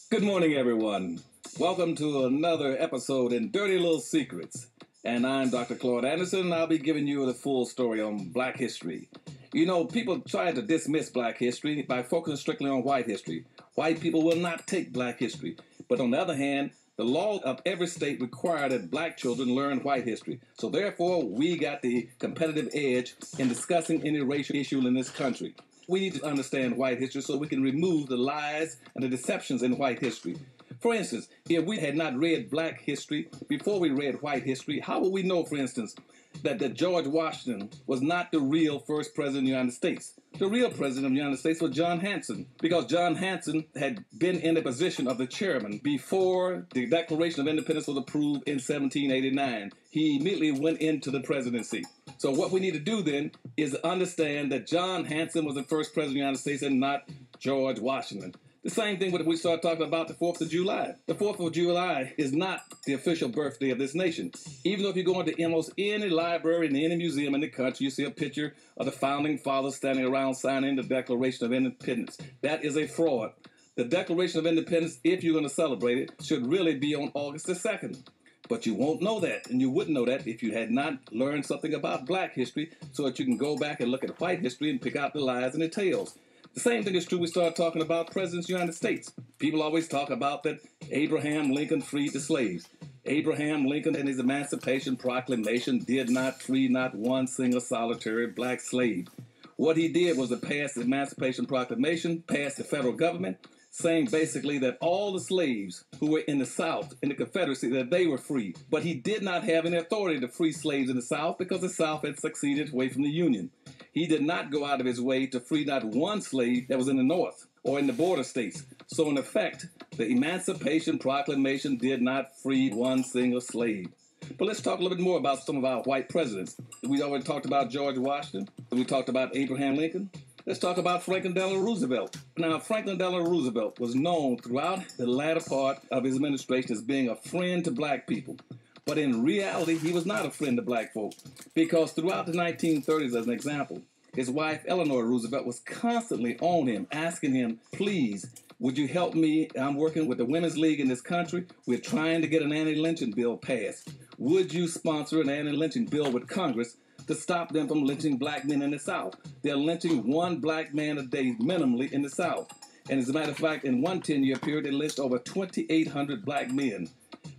Good morning, everyone. Welcome to another episode in Dirty Little Secrets. And I'm Dr. Claude Anderson, and I'll be giving you the full story on Black history. You know, people try to dismiss Black history by focusing strictly on white history. White people will not take Black history. But on the other hand, the law of every state require that Black children learn white history. So therefore, we got the competitive edge in discussing any racial issue in this country. We need to understand white history so we can remove the lies and the deceptions in white history. For instance, if we had not read Black history before we read white history, how would we know, for instance, that George Washington was not the real first president of the United States? The real president of the United States was John Hanson, because John Hanson had been in the position of the chairman before the Declaration of Independence was approved in 1789. He immediately went into the presidency. So what we need to do then is understand that John Hanson was the first president of the United States and not George Washington. The same thing when we start talking about the 4th of July. The 4th of July is not the official birthday of this nation. Even though if you go into almost any library and any museum in the country, you see a picture of the founding fathers standing around signing the Declaration of Independence. That is a fraud. The Declaration of Independence, if you're going to celebrate it, should really be on August the 2nd. But you won't know that, and you wouldn't know that if you had not learned something about Black history so that you can go back and look at white history and pick out the lies and the tales. The same thing is true. We start talking about presidents of the United States. People always talk about that Abraham Lincoln freed the slaves. Abraham Lincoln and his Emancipation Proclamation did not free not one single solitary Black slave. What he did was to pass the Emancipation Proclamation, pass the federal government, saying basically that all the slaves who were in the South, in the Confederacy, that they were free. But he did not have any authority to free slaves in the South because the South had succeeded away from the Union. He did not go out of his way to free not one slave that was in the North or in the border states. So in effect, the Emancipation Proclamation did not free one single slave. But let's talk a little bit more about some of our white presidents. We already talked about George Washington. We talked about Abraham Lincoln. Let's talk about Franklin Delano Roosevelt. Now, Franklin Delano Roosevelt was known throughout the latter part of his administration as being a friend to Black people. But in reality, he was not a friend to Black folk, because throughout the 1930s, as an example, his wife, Eleanor Roosevelt, was constantly on him, asking him, please, would you help me? I'm working with the Women's League in this country. We're trying to get an anti-lynching bill passed. Would you sponsor an anti-lynching bill with Congress to stop them from lynching Black men in the South? They're lynching one Black man a day minimally in the South. And as a matter of fact, in one 10-year period, they lynched over 2,800 Black men.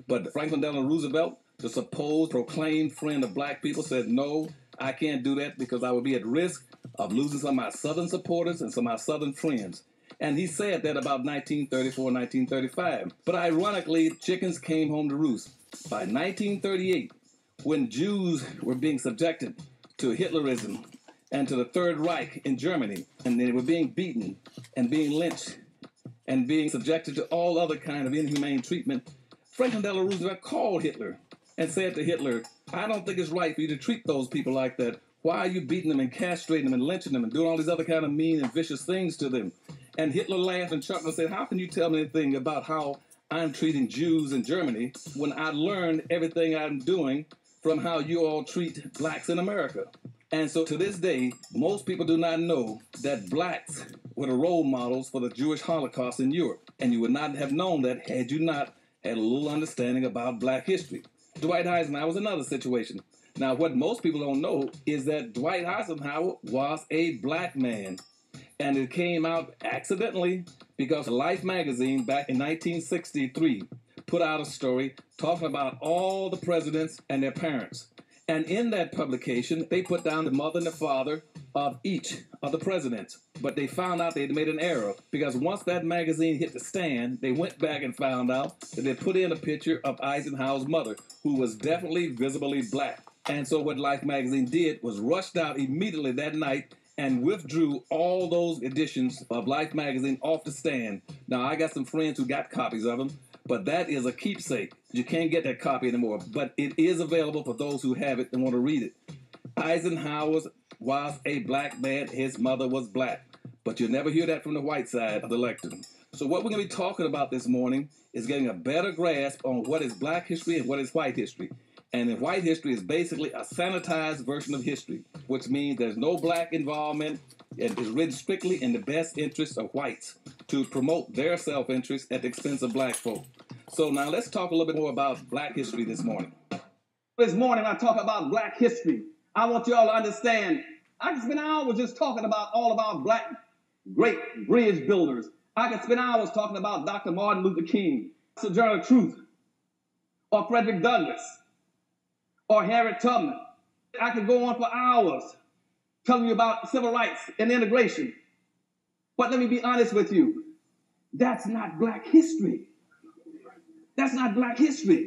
But Franklin Delano Roosevelt, the supposed proclaimed friend of Black people, said, no, I can't do that because I would be at risk of losing some of my Southern supporters and some of my Southern friends. And he said that about 1934, 1935. But ironically, chickens came home to roost. By 1938, when Jews were being subjected to Hitlerism and to the Third Reich in Germany, and they were being beaten and being lynched and being subjected to all other kind of inhumane treatment, Franklin Delano Roosevelt called Hitler and said to Hitler, I don't think it's right for you to treat those people like that. Why are you beating them and castrating them and lynching them and doing all these other kind of mean and vicious things to them? And Hitler laughed and chuckled and said, how can you tell me anything about how I'm treating Jews in Germany when I learned everything I'm doing from how you all treat Blacks in America? And so to this day, most people do not know that Blacks were the role models for the Jewish Holocaust in Europe. And you would not have known that had you not had a little understanding about Black history. Dwight Eisenhower was another situation. Now, what most people don't know is that Dwight Eisenhower was a Black man. And it came out accidentally because Life magazine back in 1963 put out a story talking about all the presidents and their parents. And in that publication, they put down the mother and the father of each of the presidents. But they found out they'd made an error because once that magazine hit the stand, they went back and found out that they put in a picture of Eisenhower's mother, who was definitely visibly Black. And so what Life magazine did was rushed out immediately that night and withdrew all those editions of Life magazine off the stand. Now, I got some friends who got copies of them, But that is a keepsake. You can't get that copy anymore, but it is available for those who have it and want to read it. Eisenhower was a black man. His mother was black. But you'll never hear that from the white side of the lectern. So what we're going to be talking about this morning is getting a better grasp on what is black history and what is white history. And in white history is basically a sanitized version of history, which means there's no black involvement. It is written strictly in the best interest of whites to promote their self-interest at the expense of black folk. So now let's talk a little bit more about black history this morning. This morning I talk about black history. I want you all to understand, I can spend hours just talking about all of our black great bridge builders. I could spend hours talking about Dr. Martin Luther King, Sojourner Truth, or Frederick Douglass, or Harriet Tubman. I could go on for hours telling you about civil rights and integration. But let me be honest with you. That's not black history. That's not black history.